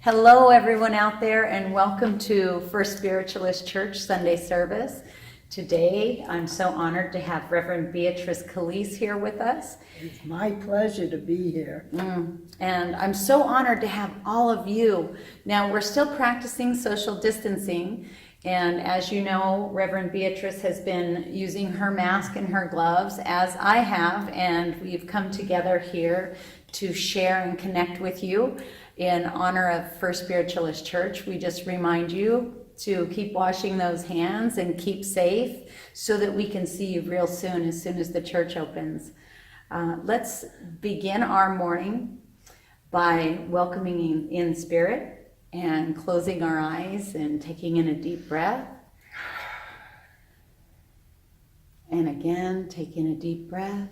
Hello everyone out there, and welcome to First Spiritualist Church Sunday service. Today I'm so honored to have Rev Beatrice Calice here with us. It's my pleasure to be here. And I'm so honored to have all of you. Now we're still practicing social distancing, and as you know, Rev Beatrice has been using her mask and her gloves, as I have, and we've come together here to share and connect with you. In honor of First Spiritualist Church, we just remind you to keep washing those hands and keep safe so that we can see you real soon as the church opens. Let's begin our morning by welcoming in spirit and closing our eyes and taking in a deep breath. And again, take in a deep breath.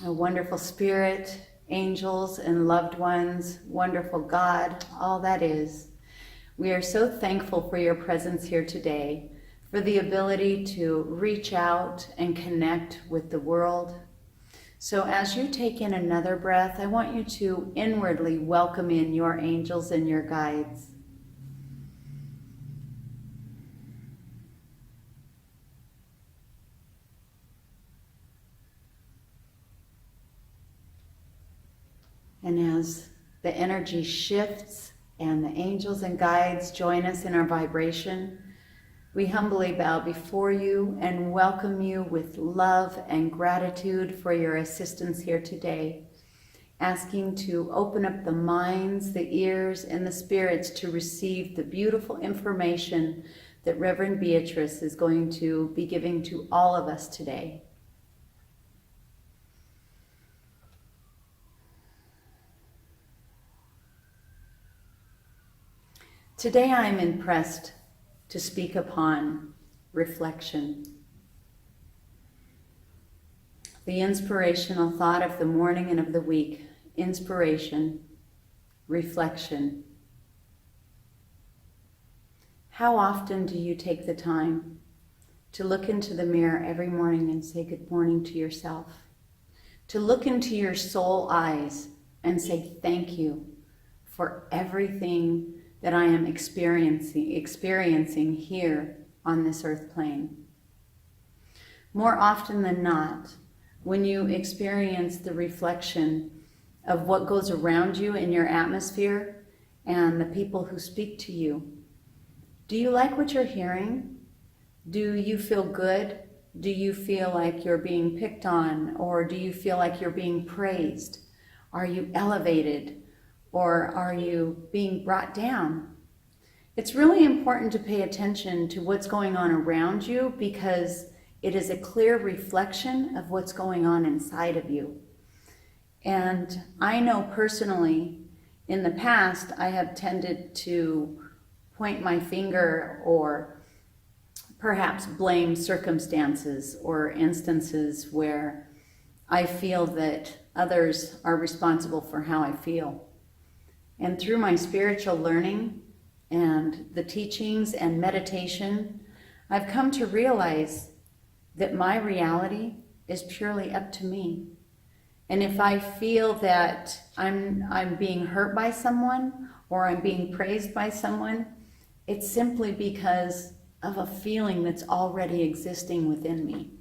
A wonderful spirit, angels and loved ones, wonderful God, all that is. We are so thankful for your presence here today, for the ability to reach out and connect with the world. So as you take in another breath, I want you to inwardly welcome in your angels and your guides. And as the energy shifts and the angels and guides join us in our vibration, we humbly bow before you and welcome you with love and gratitude for your assistance here today, asking to open up the minds, the ears, and the spirits to receive the beautiful information that Rev Beatrice is going to be giving to all of us today. Today I am impressed to speak upon reflection. The inspirational thought of the morning and of the week. Inspiration, reflection. How often do you take the time to look into the mirror every morning and say good morning to yourself? To look into your soul eyes and say thank you for everything that I am experiencing here on this earth plane. More often than not, when you experience the reflection of what goes around you in your atmosphere and the people who speak to you, do you like what you're hearing? Do you feel good? Do you feel like you're being picked on, or do you feel like you're being praised? Are you elevated? Or are you being brought down? It's really important to pay attention to what's going on around you, because it is a clear reflection of what's going on inside of you. And I know personally, in the past, I have tended to point my finger or perhaps blame circumstances or instances where I feel that others are responsible for how I feel. And through my spiritual learning and the teachings and meditation, I've come to realize that my reality is purely up to me. And if I feel that I'm being hurt by someone or I'm being praised by someone, it's simply because of a feeling that's already existing within me.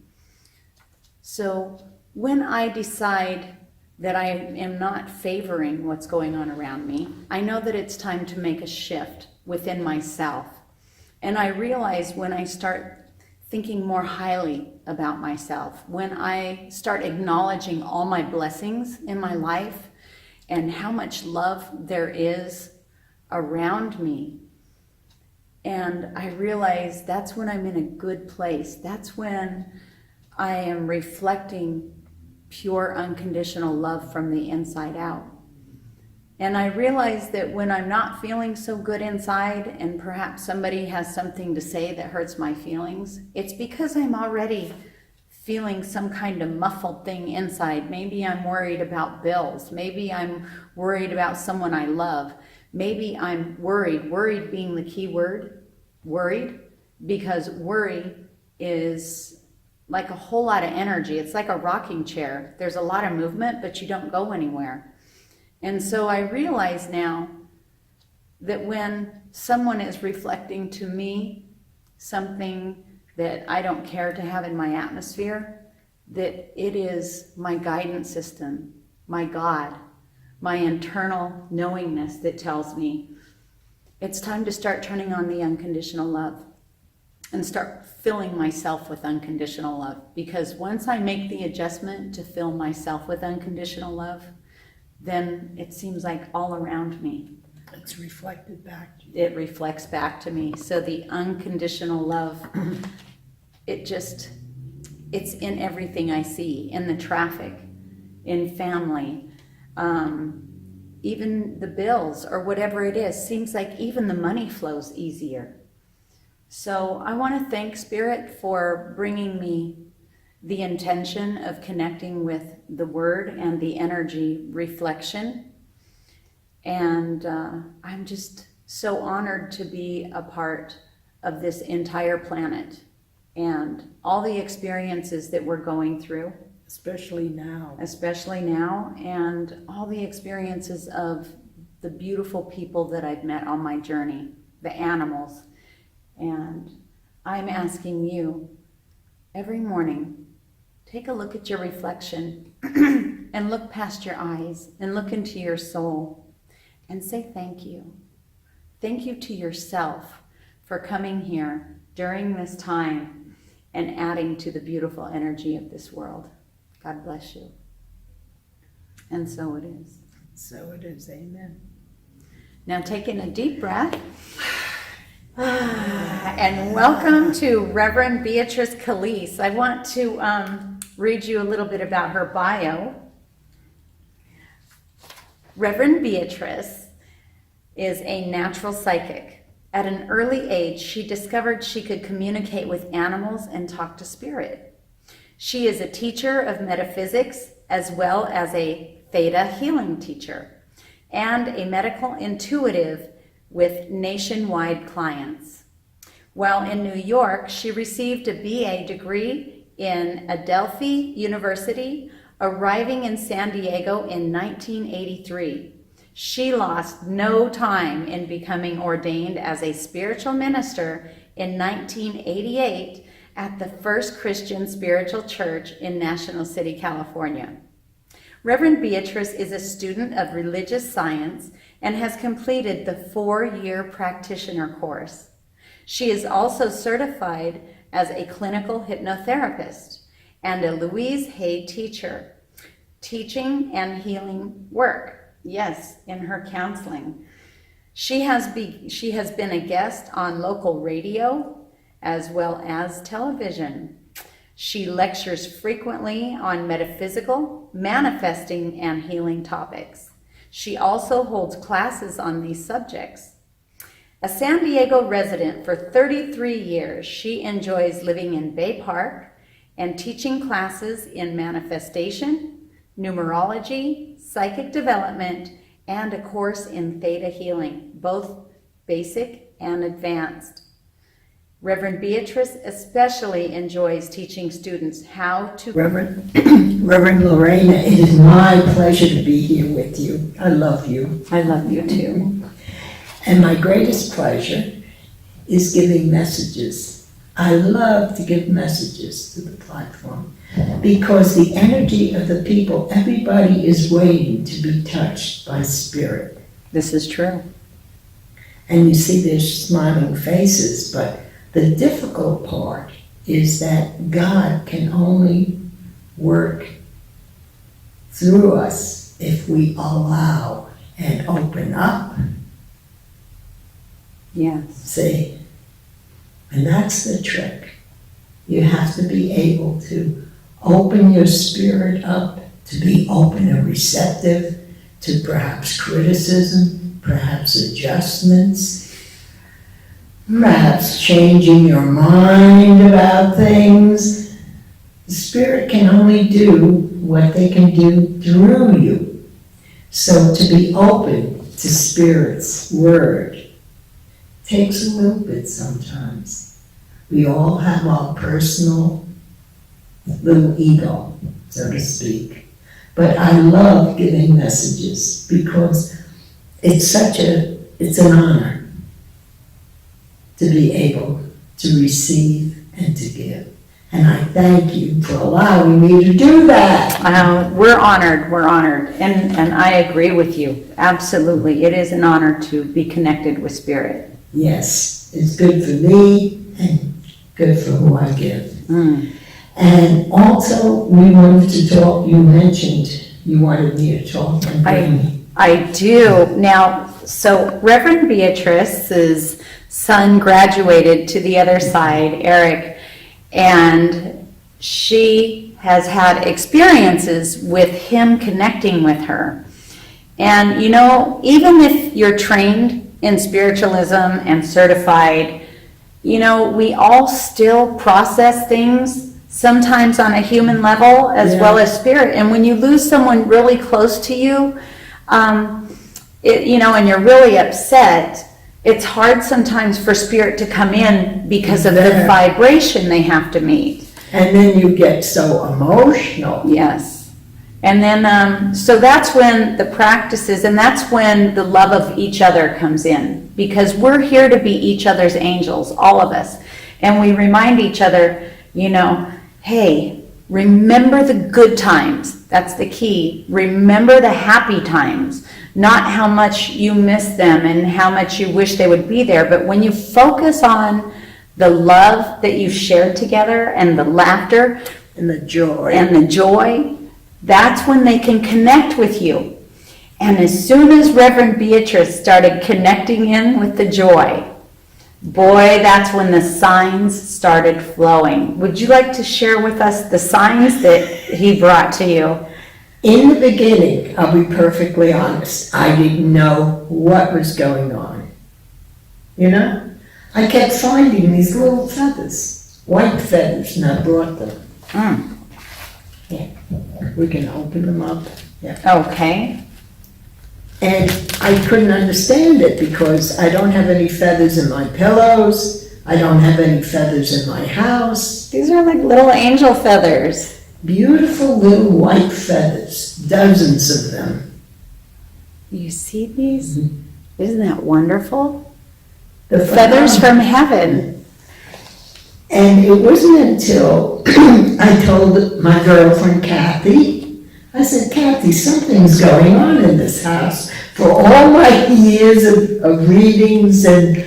So when I decide that I am not favoring what's going on around me, I know that it's time to make a shift within myself. And I realize when I start thinking more highly about myself, when I start acknowledging all my blessings in my life and how much love there is around me, and I realize that's when I'm in a good place. That's when I am reflecting pure unconditional love from the inside out. And I realize that when I'm not feeling so good inside, and perhaps somebody has something to say that hurts my feelings, it's because I'm already feeling some kind of muffled thing inside. Maybe I'm worried about bills. Maybe I'm worried about someone I love. Maybe I'm worried being the key word, worried, because worry is like a whole lot of energy. It's like a rocking chair. There's a lot of movement, but you don't go anywhere. And so I realize now that when someone is reflecting to me something that I don't care to have in my atmosphere, that it is my guidance system, my God, my internal knowingness that tells me it's time to start turning on the unconditional love and start filling myself with unconditional love. Because once I make the adjustment to fill myself with unconditional love, then it seems like all around me. It's reflected back to you. It reflects back to me. So the unconditional love, it's in everything I see, in the traffic, in family, even the bills or whatever it is. Seems like even the money flows easier. So I want to thank Spirit for bringing me the intention of connecting with the word and the energy reflection. And I'm just so honored to be a part of this entire planet and all the experiences that we're going through. Especially now, and all the experiences of the beautiful people that I've met on my journey, the animals. And I'm asking you, every morning, take a look at your reflection and look past your eyes and look into your soul and say thank you. Thank you to yourself for coming here during this time and adding to the beautiful energy of this world. God bless you. And so it is. So it is. Amen. Now taking a deep breath. And welcome to Rev Beatrice Calice. I want to read you a little bit about her bio. Rev Beatrice is a natural psychic. At an early age, she discovered she could communicate with animals and talk to spirit. She is a teacher of metaphysics as well as a theta healing teacher and a medical intuitive with nationwide clients. While in New York, she received a BA degree in Adelphi University, arriving in San Diego in 1983. She lost no time in becoming ordained as a spiritual minister in 1988 at the First Christian Spiritual Church in National City, California. Reverend Beatrice is a student of religious science and has completed the 4-year practitioner course. She is also certified as a clinical hypnotherapist and a Louise Hay teacher, teaching and healing work, yes, in her counseling. She has been a guest on local radio as well as television. She lectures frequently on metaphysical, manifesting, and healing topics. She also holds classes on these subjects. A San Diego resident for 33 years, she enjoys living in Bay Park and teaching classes in manifestation, numerology, psychic development, and a course in theta healing, both basic and advanced. Reverend Beatrice especially enjoys teaching students how to... Reverend Lorina, it is my pleasure to be here with you. I love you. I love you too. And my greatest pleasure is giving messages. I love to give messages to the platform because the energy of the people, everybody is waiting to be touched by spirit. This is true. And you see their smiling faces, but the difficult part is that God can only work through us if we allow and open up. Yes. See? And that's the trick. You have to be able to open your spirit up, to be open and receptive to perhaps criticism, perhaps adjustments, perhaps changing your mind about things. The Spirit can only do what they can do through you. So to be open to Spirit's word takes a little bit sometimes. We all have our personal little ego, so to speak. But I love giving messages because it's an honor to be able to receive and to give. And I thank you for allowing me to do that. We're honored. And I agree with you. Absolutely. It is an honor to be connected with Spirit. Yes, it's good for me and good for who I give. Mm. And also, we wanted to talk, you mentioned you wanted me to talk. I do. Now, so Reverend Beatrice's son graduated to the other side, Eric, and she has had experiences with him connecting with her. And you know, even if you're trained in spiritualism and certified, you know, we all still process things sometimes on a human level as well as spirit. And when you lose someone really close to you, you know, and you're really upset, it's hard sometimes for spirit to come in because of the vibration they have to meet. And then you get so emotional. Yes. And then, so that's when the practices, and that's when the love of each other comes in, because we're here to be each other's angels, all of us. And we remind each other, you know, hey, remember the good times. That's the key. Remember the happy times, not how much you miss them and how much you wish they would be there. But when you focus on the love that you shared together and the laughter and the joy, that's when they can connect with you. And as soon as Reverend Beatrice started connecting in with the joy, boy, that's when the signs started flowing. Would you like to share with us the signs that he brought to you? In the beginning, I'll be perfectly honest, I didn't know what was going on. You know? I kept finding these little feathers, white feathers, and I brought them. Mm. Yeah. We can open them up. Yeah. Okay. And I couldn't understand it because I don't have any feathers in my pillows. I don't have any feathers in my house. These are like little angel feathers. Beautiful little white feathers, dozens of them. You see these? Mm-hmm. Isn't that wonderful? The feathers from heaven. And it wasn't until I told my girlfriend Kathy, I said, Kathy, something's going on in this house. For all my years of readings and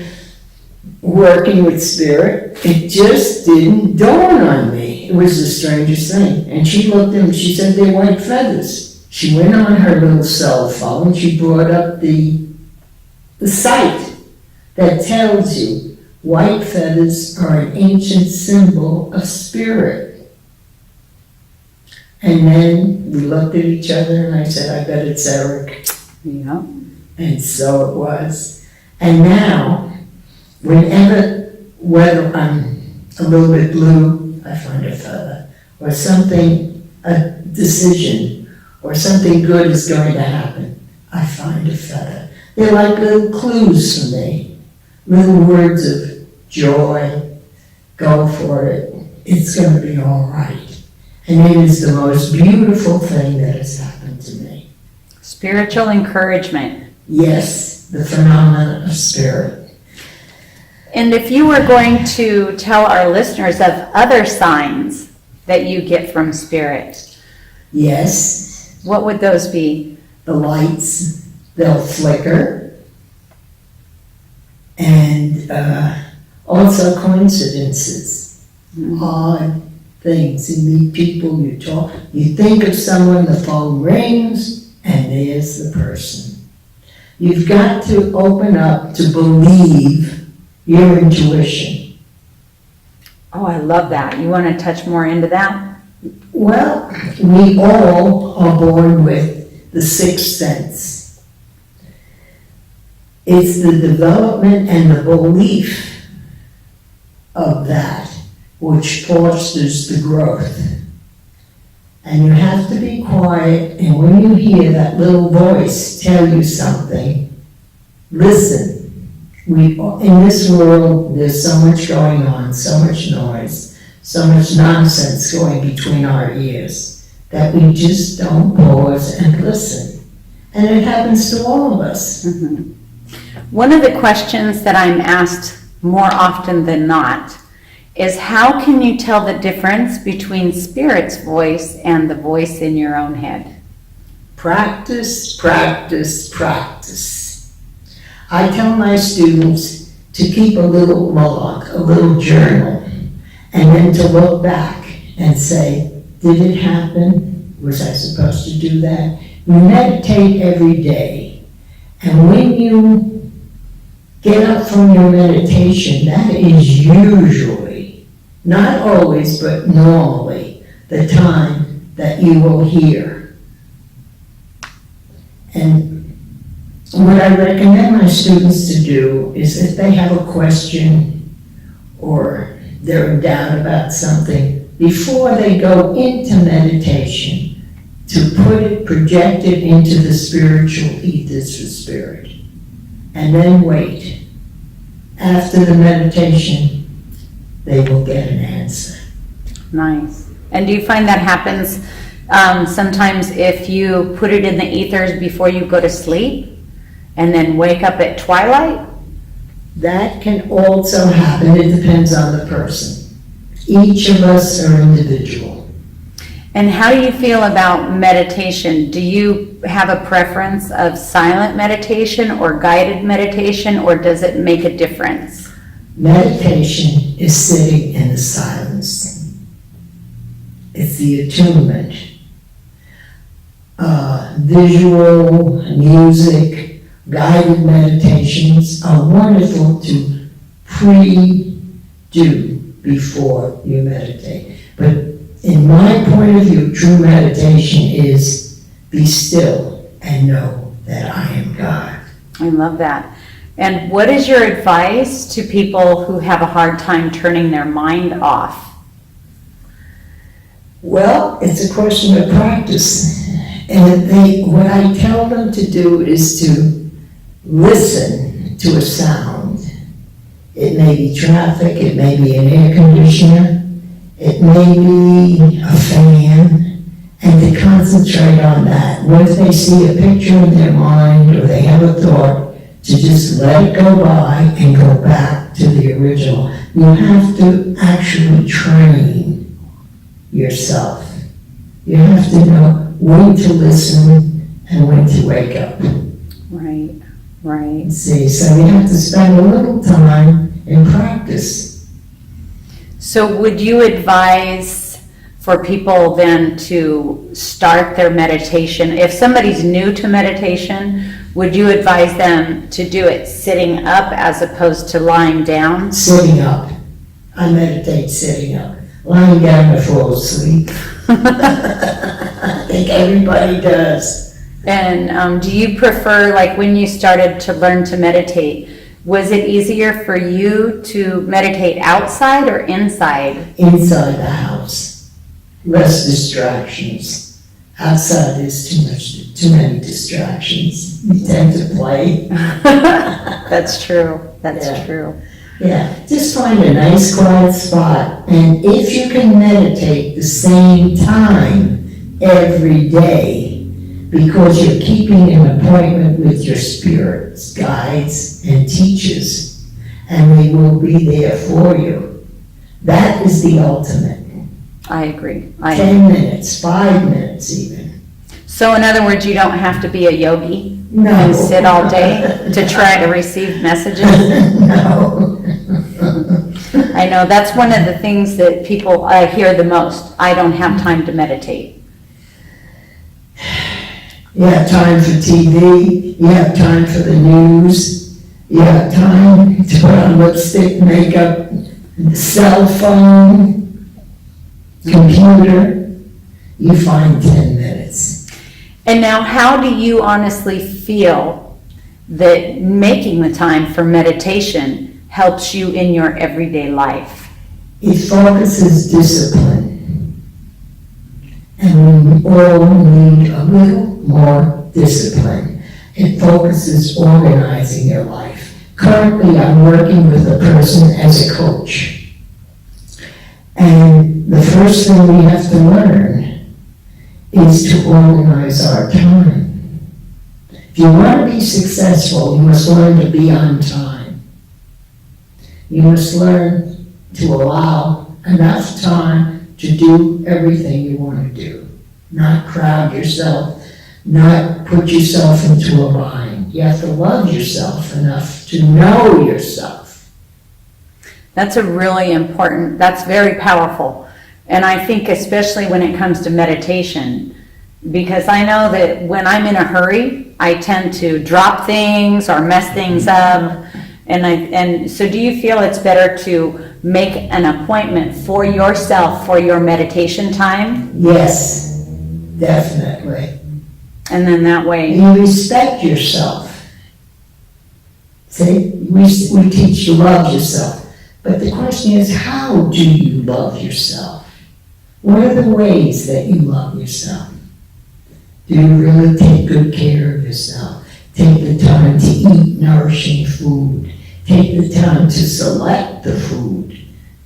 working with spirit, it just didn't dawn on me. It was the strangest thing. And she looked at me, she said, they're white feathers. She went on her little cell phone, she brought up the site that tells you white feathers are an ancient symbol of spirit. And then we looked at each other and I said, I bet it's Eric. Yeah. And so it was. And now, whether I'm a little bit blue, I find a feather, or something, a decision, or something good is going to happen, I find a feather. They're like little clues for me, little words of joy, go for it, it's going to be all right. And it is the most beautiful thing that has happened to me. Spiritual encouragement. Yes, the phenomenon of spirit. And if you were going to tell our listeners of other signs that you get from spirit. Yes. What would those be? The lights, they'll flicker. And also coincidences, odd things. You meet people, you talk, you think of someone, the phone rings, and there's the person. You've got to open up to believe your intuition. Oh, I love that. You want to touch more into that? Well, we all are born with the sixth sense. It's the development and the belief of that which fosters the growth. And you have to be quiet, and when you hear that little voice tell you something, listen. In this world, there's so much going on, so much noise, so much nonsense going between our ears, that we just don't pause and listen. And it happens to all of us. Mm-hmm. One of the questions that I'm asked more often than not is, how can you tell the difference between Spirit's voice and the voice in your own head? Practice, practice, practice. I tell my students to keep a little log, a little journal, and then to look back and say, did it happen? Was I supposed to do that? You meditate every day, and when you get up from your meditation, that is usually, not always, but normally, the time that you will hear. And what I recommend my students to do is, if they have a question or they're in doubt about something, before they go into meditation, to project it into the spiritual ethers for spirit, and then wait. After the meditation, they will get an answer. Nice. And do you find that happens sometimes if you put it in the ethers before you go to sleep and then wake up at twilight? That can also happen. It depends on the person. Each of us are individual. And how do you feel about meditation? Do you have a preference of silent meditation or guided meditation, or does it make a difference? Meditation is sitting in the silence. It's the attunement. Visual, music, guided meditations are wonderful to pre-do before you meditate. But in my point of view, true meditation is be still and know that I am God. I love that. And what is your advice to people who have a hard time turning their mind off? Well, it's a question of practice. And what I tell them to do is to listen to a sound. It may be traffic, it may be an air conditioner, it may be a fan, and to concentrate on that. Once they see a picture in their mind or they have a thought, to just let it go by and go back to the original. You have to actually train yourself. You have to know when to listen and when to wake up. Right, right. See, so you have to spend a little time in practice. So would you advise for people then to start their meditation? If somebody's new to meditation, would you advise them to do it sitting up as opposed to lying down? Sitting up. I meditate sitting up. Lying down, I fall asleep. I think everybody does. And do you prefer, like when you started to learn to meditate, was it easier for you to meditate outside or inside? Inside the house. Less distractions. Outside there's too many distractions. You tend to play. That's true. That's true. Yeah, just find a nice quiet spot, and if you can meditate the same time every day, because you're keeping an appointment with your spirits, guides, and teachers, and they will be there for you. That is the ultimate. I agree. 10 minutes, 5 minutes even. So in other words, you don't have to be a yogi No. and sit all day to try to receive messages? No. I know, that's one of the things that people I hear the most. I don't have time to meditate. You have time for TV, you have time for the news, you have time to put on lipstick, makeup, cell phone, computer. You find 10 minutes. And now, how do you honestly feel that making the time for meditation helps you in your everyday life? It focuses discipline. And we all need a little more discipline. It focuses organizing your life. Currently, I'm working with a person as a coach. And the first thing we have to learn is to organize our time. If you want to be successful, you must learn to be on time. You must learn to allow enough time to do everything you want to do. Not crowd yourself, not put yourself into a bind. You have to love yourself enough to know yourself. That's a really important, that's very powerful. And I think especially when it comes to meditation, because I know that when I'm in a hurry, I tend to drop things or mess things up. And so do you feel it's better to make an appointment for yourself for your meditation time? Yes, definitely. And then that way, You respect yourself. See, we teach you to love yourself. But the question is, how do you love yourself? What are the ways that you love yourself? Do you really take good care of yourself? Take the time to eat nourishing food. Take the time to select the food.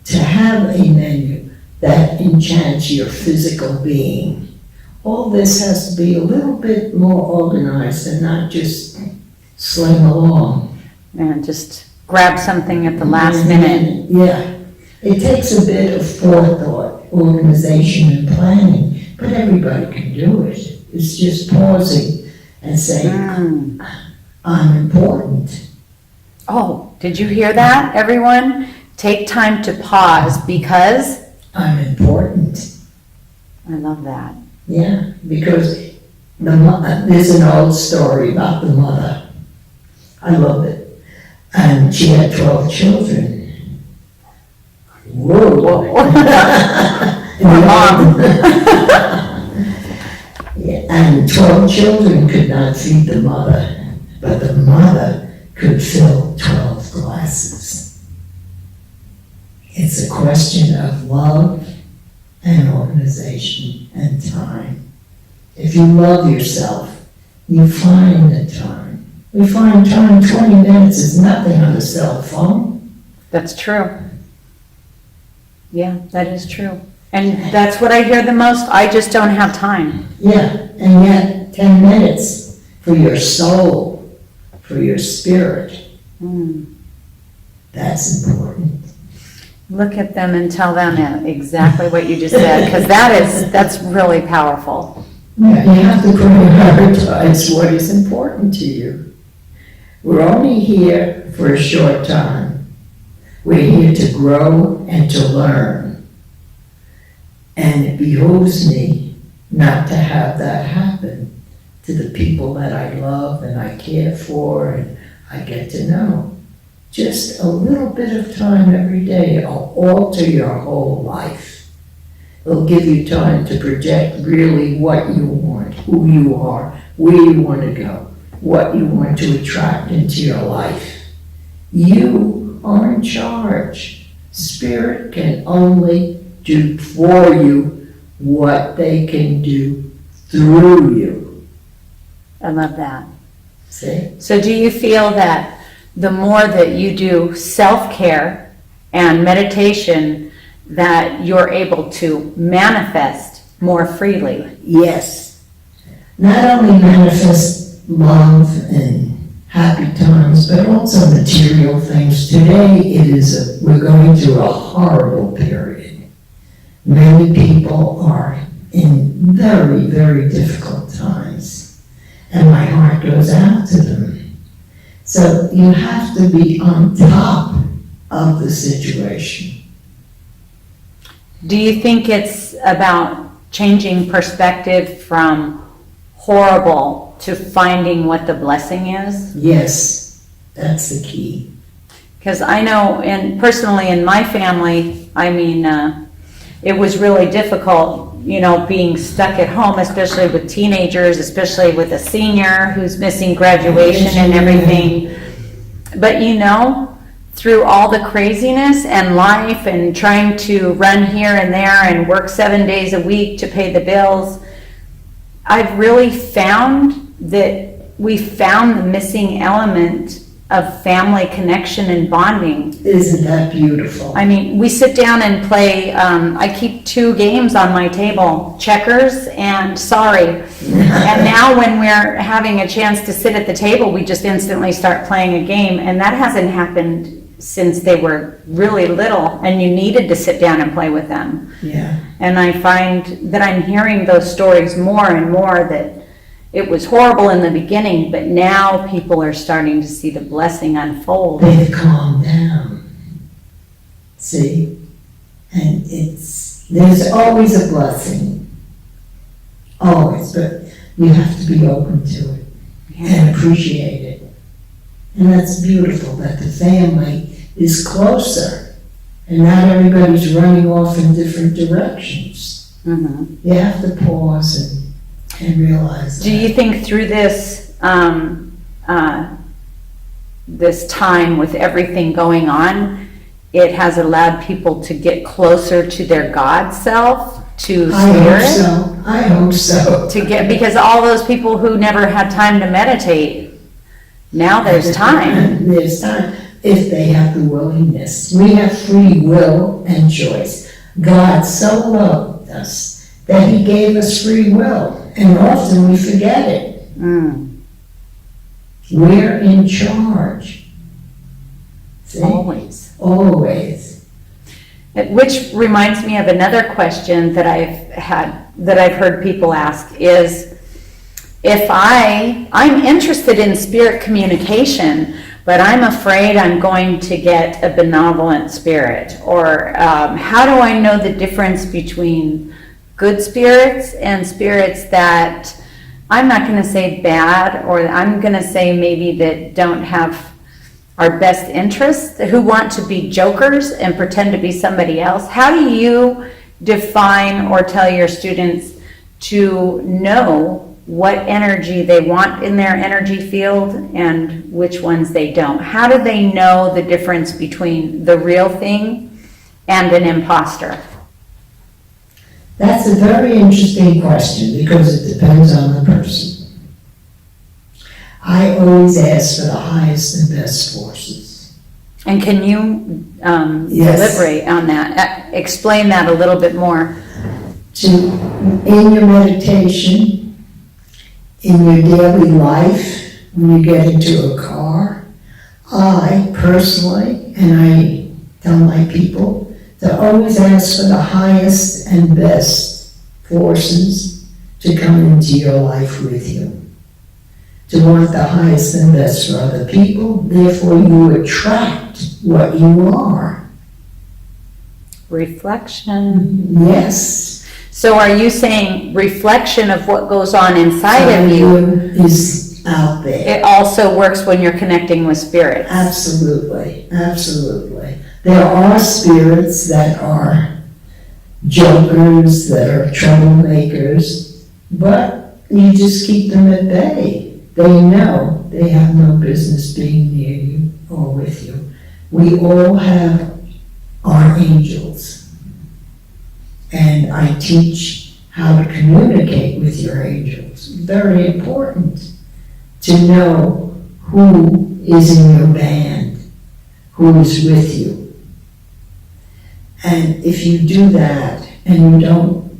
To have a menu that enchants your physical being. All this has to be a little bit more organized and not just sling along. and just grab something at the last minute. Yeah. It takes a bit of forethought, organization, and planning, but everybody can do it. It's just pausing and saying, I'm important. Oh, did you hear that, everyone? Take time to pause because I'm important. I love that. Yeah, because there's an old story about the mother. I love it. And she had 12 children. Whoa. My mom. Yeah, and 12 children could not feed the mother, but the mother could fill 12 glasses. It's a question of love and organization and time. If you love yourself, you find the time. We find time, 20 minutes is nothing on a cell phone. That's true. Yeah, that is true. And that's what I hear the most. I just don't have time. Yeah, and yet 10 minutes for your soul, for your spirit. That's important. Look at them and tell them exactly what you just said, because that's really powerful. Yeah, you have to prioritize what is important to you. We're only here for a short time. We're here to grow and to learn. And it behooves me not to have that happen to the people that I love and I care for and I get to know. Just a little bit of time every day will alter your whole life. It'll give you time to project really what you want, who you are, where you want to go, what you want to attract into your life. You are in charge. Spirit can only do for you what they can do through you. I love that. See? So do you feel that the more that you do self-care and meditation, that you're able to manifest more freely? Yes. Not only manifest love and happy times, but also material things. Today we're going through a horrible period. Many people are in very, very difficult times, and my heart goes out to them. So you have to be on top of the situation. Do you think it's about changing perspective from horrible to finding what the blessing is? Yes, that's the key. Because I know, and personally in my family, I mean, it was really difficult being stuck at home, especially with teenagers, especially with a senior who's missing graduation and everything. But through all the craziness and life and trying to run here and there and work 7 days a week to pay the bills, I've really found that we found the missing element of family connection and bonding. Isn't that beautiful? I mean, we sit down and play, I keep 2 games on my table, checkers and sorry. And now when we're having a chance to sit at the table, we just instantly start playing a game. And that hasn't happened since they were really little and you needed to sit down and play with them. Yeah. And I find that I'm hearing those stories more and more, that it was horrible in the beginning, but now people are starting to see the blessing unfold. They've calmed down. See? And there's always a blessing. Always, but you have to be open to it and appreciate it. And that's beautiful that the family is closer and not everybody's running off in different directions. Mm-hmm. You have to pause and realize that. Do you think through this this time with everything going on, it has allowed people to get closer to their God self, to spirit? I hope so. Because all those people who never had time to meditate, now there's time. There's time if they have the willingness. We have free will and choice. God so loved us that he gave us free will, and often we forget it. We're in charge. See? Always. Always. Which reminds me of another question that I've heard people ask is, if I'm interested in spirit communication, but I'm afraid I'm going to get a benevolent spirit, or how do I know the difference between good spirits and spirits that I'm not going to say bad, or I'm going to say maybe that don't have our best interests, who want to be jokers and pretend to be somebody else? How do you define or tell your students to know what energy they want in their energy field and which ones they don't? How do they know the difference between the real thing and an imposter? That's a very interesting question because it depends on the person. I always ask for the highest and best forces. And can you Yes. deliberate on that? Explain that a little bit more. In your meditation, in your daily life, when you get into a car, I personally, and I tell my people, to always ask for the highest and best forces to come into your life with you. To want the highest and best for other people, therefore you attract what you are. Reflection. Yes. So are you saying reflection of what goes on inside of you is out there. It also works when you're connecting with spirits? Absolutely, absolutely. There are spirits that are jokers, that are troublemakers, but you just keep them at bay. They know they have no business being near you or with you. We all have our angels. And I teach how to communicate with your angels. Very important to know who is in your band, who is with you. And if you do that and you don't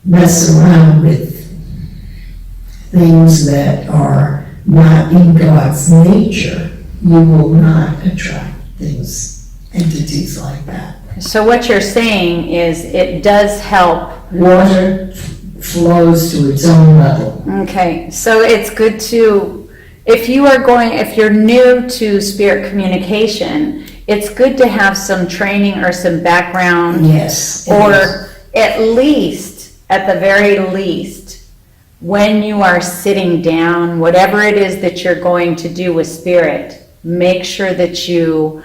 mess around with things that are not in God's nature, you will not attract entities like that. So what you're saying is it does help. Water flows to its own level. Okay, so it's good to, if you're new to spirit communication, it's good to have some training or some background. Yes. Or at the very least, when you are sitting down, whatever it is that you're going to do with spirit, make sure that you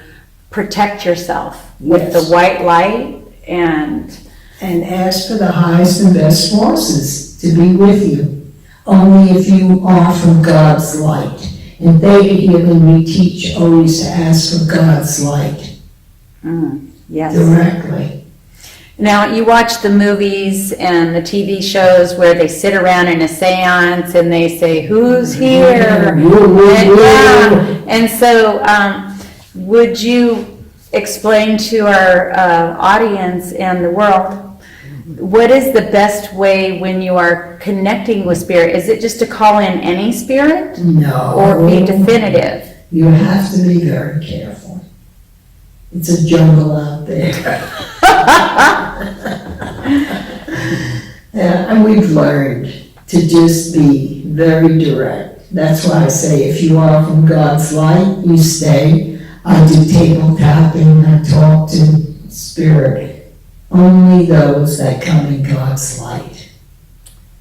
protect yourself with the white light and and ask for the highest and best forces to be with you. Only if you are from God's light. In theta healing, we teach always to ask for God's light Yes. directly. Now, you watch the movies and the TV shows where they sit around in a seance and they say, who's here? And so, would you explain to our audience and the world, what is the best way when you are connecting with spirit? Is it just to call in any spirit? No. Or be definitive? You have to be very careful. It's a jungle out there. And we've learned to just be very direct. That's why I say if you are from God's light, you stay. I do table tapping, I talk to spirit. Only those that come in God's light.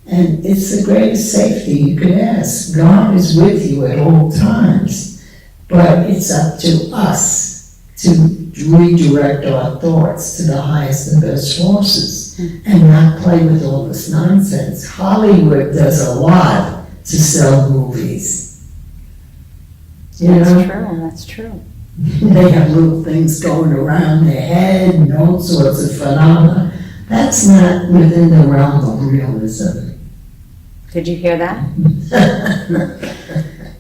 And it's the greatest safety you could ask. God is with you at all times, but it's up to us to redirect our thoughts to the highest and best forces and not play with all this nonsense. Hollywood does a lot to sell movies. That's true. They have little things going around their head and all sorts of phenomena. That's not within the realm of realism. Did you hear that?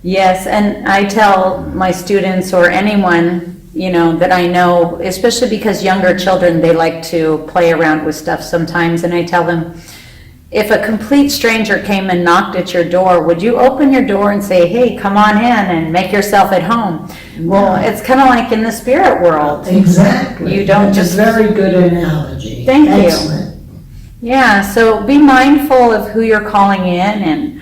Yes, and I tell my students or anyone, that I know, especially because younger children, they like to play around with stuff sometimes, and I tell them, if a complete stranger came and knocked at your door, would you open your door and say, hey, come on in and make yourself at home? Well, it's kind of like in the spirit world. Exactly. You don't That's just... a very good analogy. Thank you. Excellent. Yeah, so be mindful of who you're calling in and,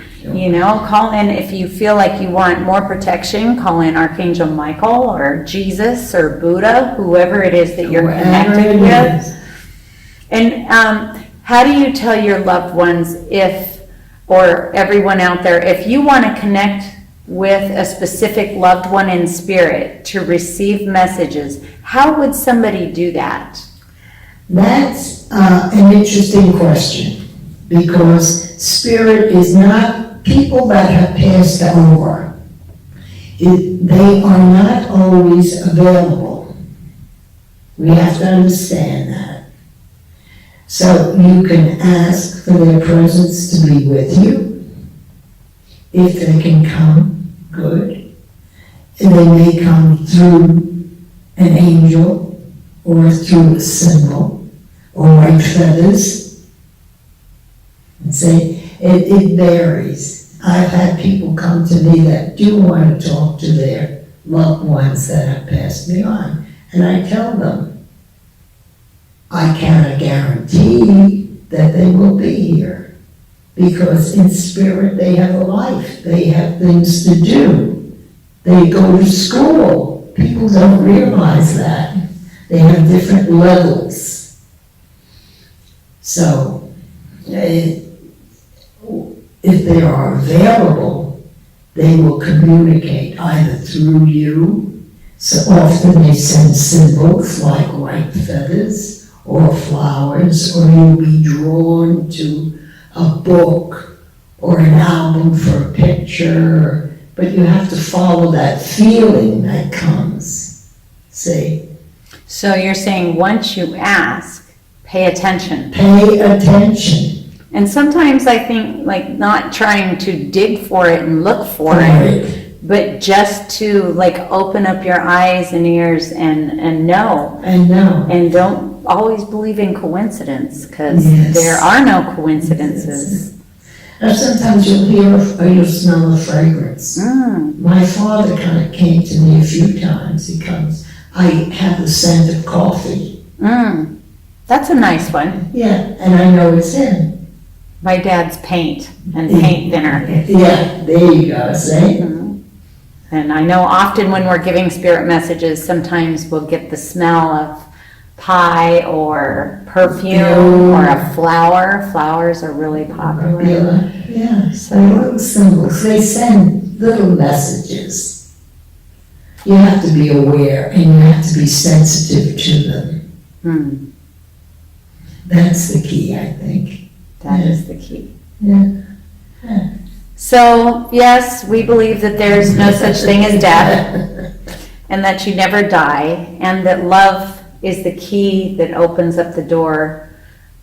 call in if you feel like you want more protection, call in Archangel Michael or Jesus or Buddha, whoever it is that you're connected with. And how do you tell your loved ones or everyone out there, if you want to connect with a specific loved one in spirit to receive messages, how would somebody do that? That's an interesting question, because spirit is not people that have passed over. They are not always available. We have to understand that. So you can ask for their presence to be with you. If they can come, good. And they may come through an angel or through a symbol or white feathers. And say, it varies. I've had people come to me that do want to talk to their loved ones that have passed me on. And I tell them, I cannot guarantee that they will be here, because in spirit they have a life, they have things to do, they go to school. People don't realize that. They have different levels. So, if they are available, they will communicate either through you. So often they send symbols like white feathers or flowers, or you'll be drawn to a book or an album for a picture, but you have to follow that feeling that comes. See? So you're saying once you ask, pay attention. Pay attention. And sometimes I think, like, not trying to dig for it and look for it, but just to, like, open up your eyes and ears and know. And know. And don't always believe in coincidence, because there are no coincidences. Now sometimes you'll hear or you'll smell a fragrance. My father kind of came to me a few times. He comes, I have the scent of coffee. That's a nice one. Yeah, and I know it's him. My dad's paint and paint thinner. Yeah, there you go, see? And I know often when we're giving spirit messages, sometimes we'll get the smell of pie or perfume or a flower. Flowers are really popular. Yeah, so little symbols. They send little messages. You have to be aware and you have to be sensitive to them. That's the key, I think. That is the key. Yeah. So, yes, we believe that there's no such thing as death, and that you never die, and that love is the key that opens up the door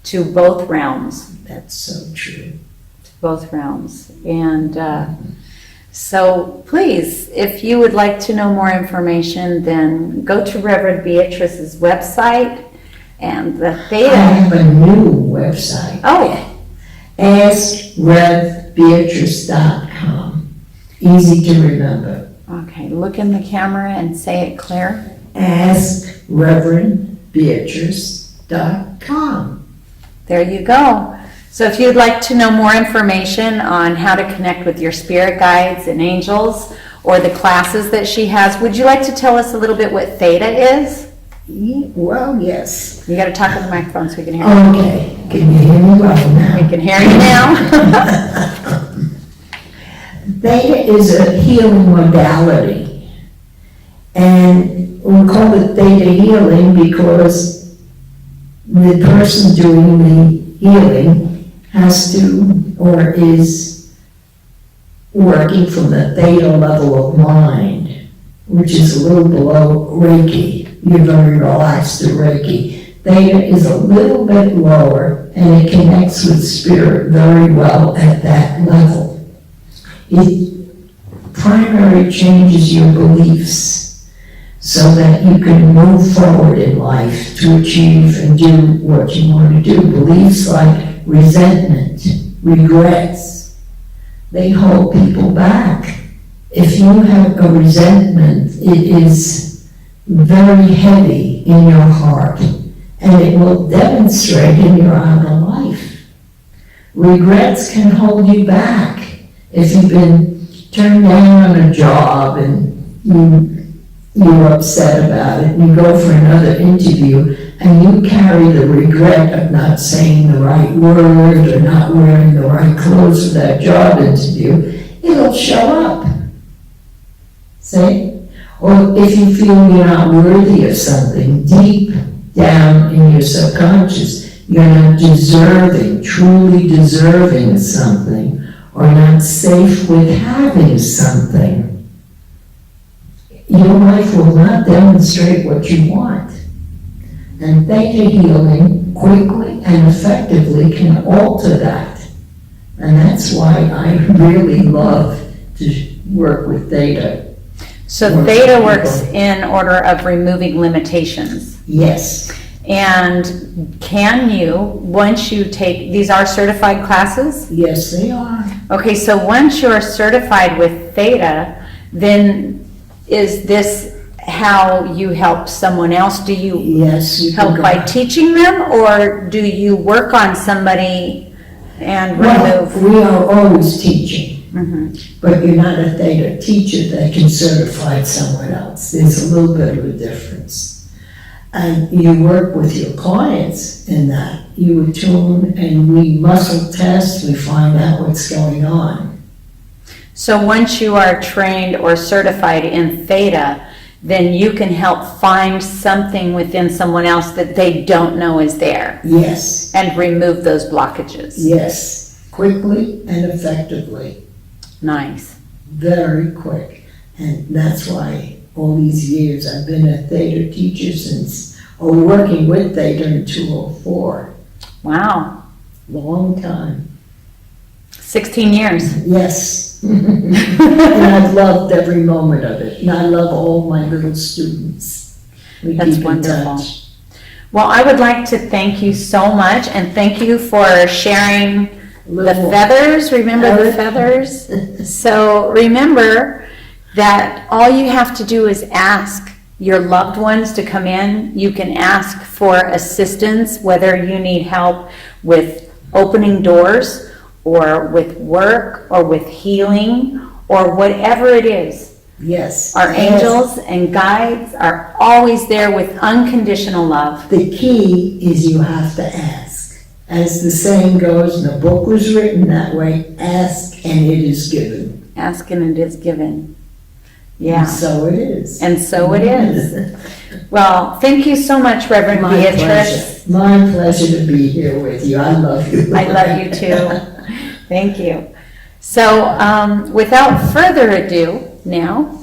to both realms. That's so true. Both realms. And so please, if you would like to know more information, then go to Rev Beatrice's website and the I Theta. have a new website. Oh, AskRevBeatrice.com. Easy to remember. okay. Look in the camera and say it clear. AskRevBeatrice.com. There you go. So if you'd like to know more information on how to connect with your spirit guides and angels, or the classes that she has, would you like to tell us a little bit what Theta is? Well, yes. You got to talk in the microphone so we can hear you. Okay. Can you hear me well now? We can hear you now. Theta is a healing modality. And we call it theta healing because the person doing the healing has to, or is working from the theta level of mind, which is a little below Reiki. You're very relaxed to Reiki. Theta is a little bit lower, and it connects with spirit very well at that level. It primarily changes your beliefs so that you can move forward in life to achieve and do what you want to do. Beliefs like resentment, regrets, they hold people back. If you have a resentment, it is very heavy in your heart, and it will demonstrate in your outer life. Regrets can hold you back. If you've been turned down on a job and you're upset about it, and you go for another interview, and you carry the regret of not saying the right word or not wearing the right clothes for that job interview, it'll show up. See? Or if you feel you're not worthy of something, deep down in your subconscious, you're not deserving, truly deserving of something, or not safe with having something, your life will not demonstrate what you want. And theta healing quickly and effectively can alter that. And that's why I really love to work with theta. So Theta works in order of removing limitations. Yes. And can you, once you take, these are certified classes? Yes, they are. Okay, so once you're certified with Theta, then is this how you help someone else? Do you Yes, you help can by go. teaching them, or do you work on somebody and Well, remove? we are always teaching, Mhm. but you're not a theta teacher that can certify someone else. There's a little bit of a difference. And you work with your clients in that. You attune and we muscle test, we find out what's going on. So once you are trained or certified in Theta, then you can help find something within someone else that they don't know is there Yes, and remove those blockages. yes, quickly and effectively, Nice. very quick. And that's why all these years I've been a theta teacher since, or working with theta in 204. Wow. Long time. 16 years. Yes. And I've loved every moment of it. And I love all my little students. We That's keep in wonderful. touch. Well, I would like to thank you so much, and thank you for sharing the Little- feathers. Remember the feathers? So remember that all you have to do is ask your loved ones to come in. You can ask for assistance, whether you need help with opening doors or with work or with healing or whatever it is. Yes. Our angels and guides are always there with unconditional love. The key is you have to ask. As the saying goes, and the book was written that way, ask and it is given. Ask and it is given. Yeah. And so it is. And so it is. Well, thank you so much, Reverend My Beatrice. pleasure. My pleasure to be here with you. I love you. I love you too. Thank you. So, without further ado, now,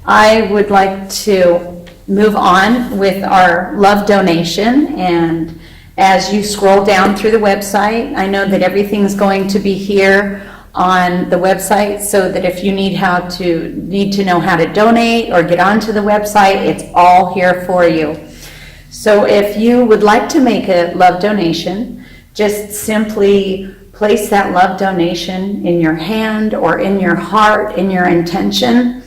I would like to move on with our love donation. And as you scroll down through the website, I know that everything's going to be here on the website, so that if you need to know how to donate or get onto the website, it's all here for you. So if you would like to make a love donation, just simply place that love donation in your hand or in your heart, in your intention,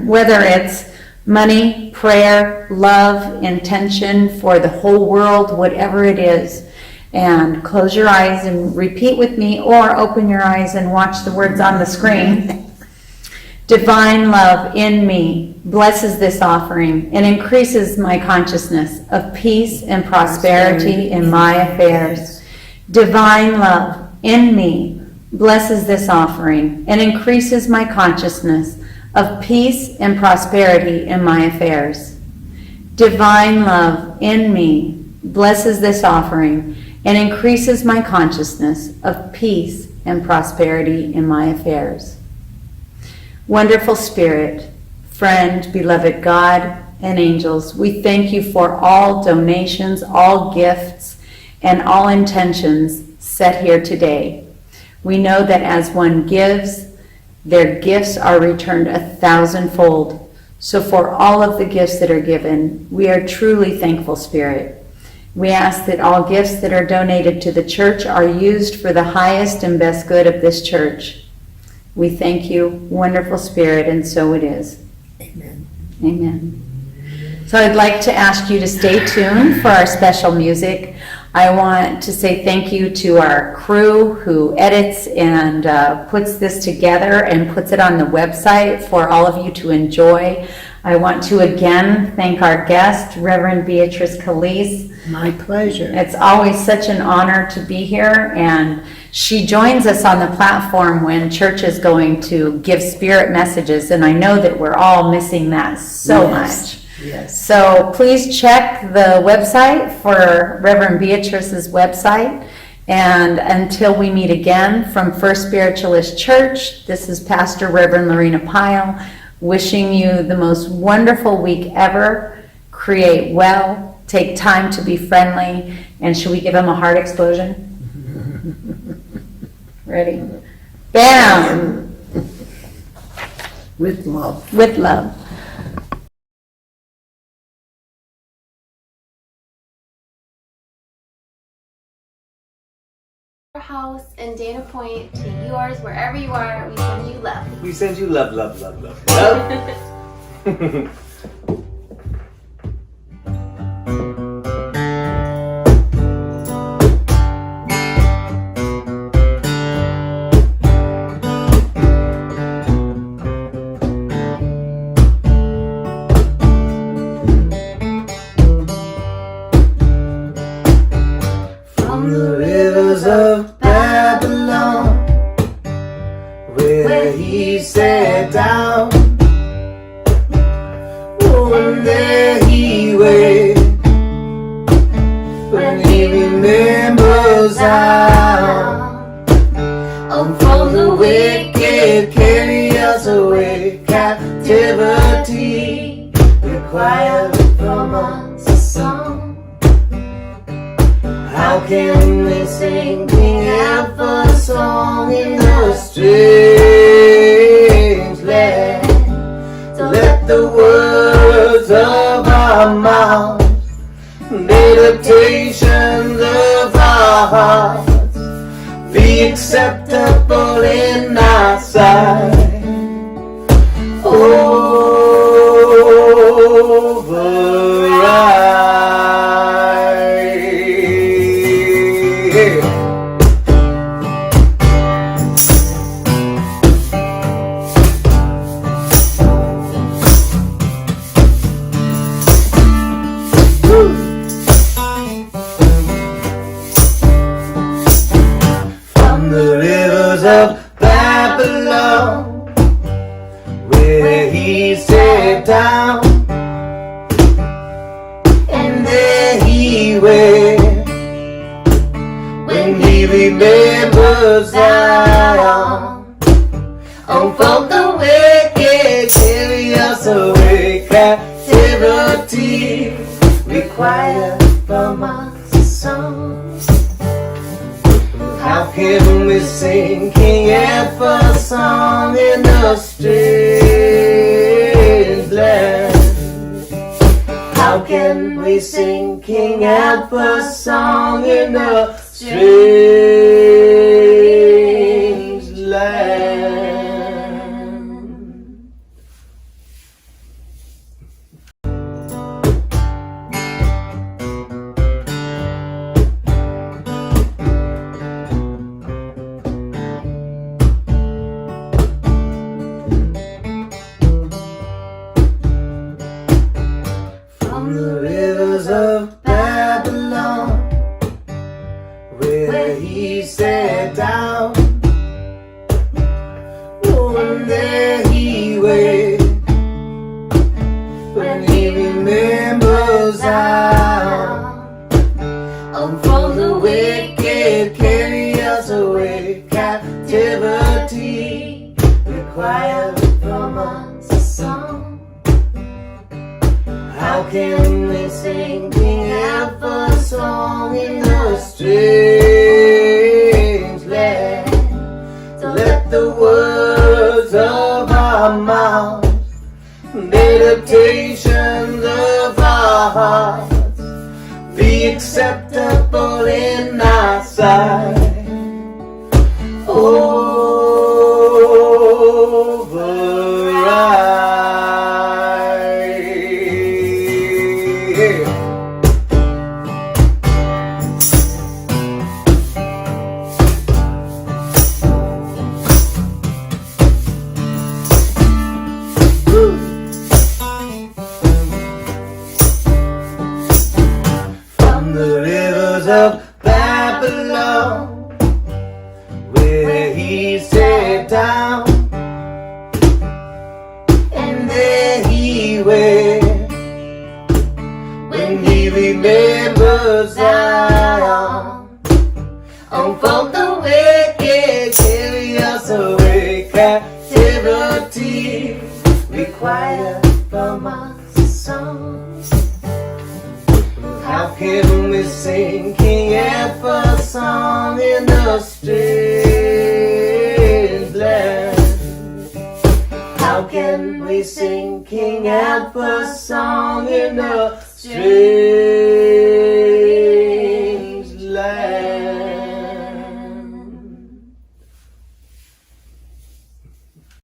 whether it's money, prayer, love, intention for the whole world, whatever it is. And close your eyes and repeat with me, or open your eyes and watch the words on the screen. Divine love in me blesses this offering and increases my consciousness of peace and prosperity in my affairs. Divine love in me blesses this offering and increases my consciousness of peace and prosperity in my affairs. Divine love in me blesses this offering and increases my consciousness of peace and prosperity in my affairs. Wonderful Spirit, friend, beloved God, and angels, we thank you for all donations, all gifts, and all intentions set here today. We know that as one gives, their gifts are returned 1,000-fold. So for all of the gifts that are given, we are truly thankful, Spirit. We ask that all gifts that are donated to the church are used for the highest and best good of this church. We thank you, wonderful Spirit, and so it is. Amen. Amen. So I'd like to ask you to stay tuned for our special music. I want to say thank you to our crew who edits and puts this together and puts it on the website for all of you to enjoy. I want to again thank our guest, Reverend Beatrice Calice. My pleasure. It's always such an honor to be here, and she joins us on the platform when church is going to give spirit messages, and I know that we're all missing that so much. Yes. So please check the website for Reverend Beatrice's website. And until we meet again from First Spiritualist Church, this is Pastor Reverend Lorina Pyle, wishing you the most wonderful week ever. Create well, take time to be friendly, and should we give him a heart explosion? Ready? Bam! With love. With love. House and Dana Point to yours, wherever you are, we send you love. We send you love, love, love, love, love. From the rivers of Babylon, where he sat down, oh, and there he waits, when he remembers how, from the wicked carry us away, captivity required from us a song. How can we sing King Alpha's song in a strange land? To let the words of our mouths, meditations of our hearts, be acceptable in our sight. From the rivers of Babylon, sat down, and there he went. When he remembers Zion, from the wicked carry us away. Captivity required from us a song. How can we sing King Alpha song in a strange land? How can we sing King Alpha song in a strange land? From the rivers of Babylon, where he sat down, and there he wait. When he remembers Zion, from the wicked carry us away. Captivity required from us a song. How can we sing King Alpha song in a strange land? To let the words of our mouths, meditations of our hearts, be acceptable in our sight. Override. From the rivers of Babylon, where he sat down, and there he went. When he remembers Zion, from the wicked carry us away. Captivity required from us a song. How can we sing King Alpha song in a strange land? How can we sing King Alpha song in a strange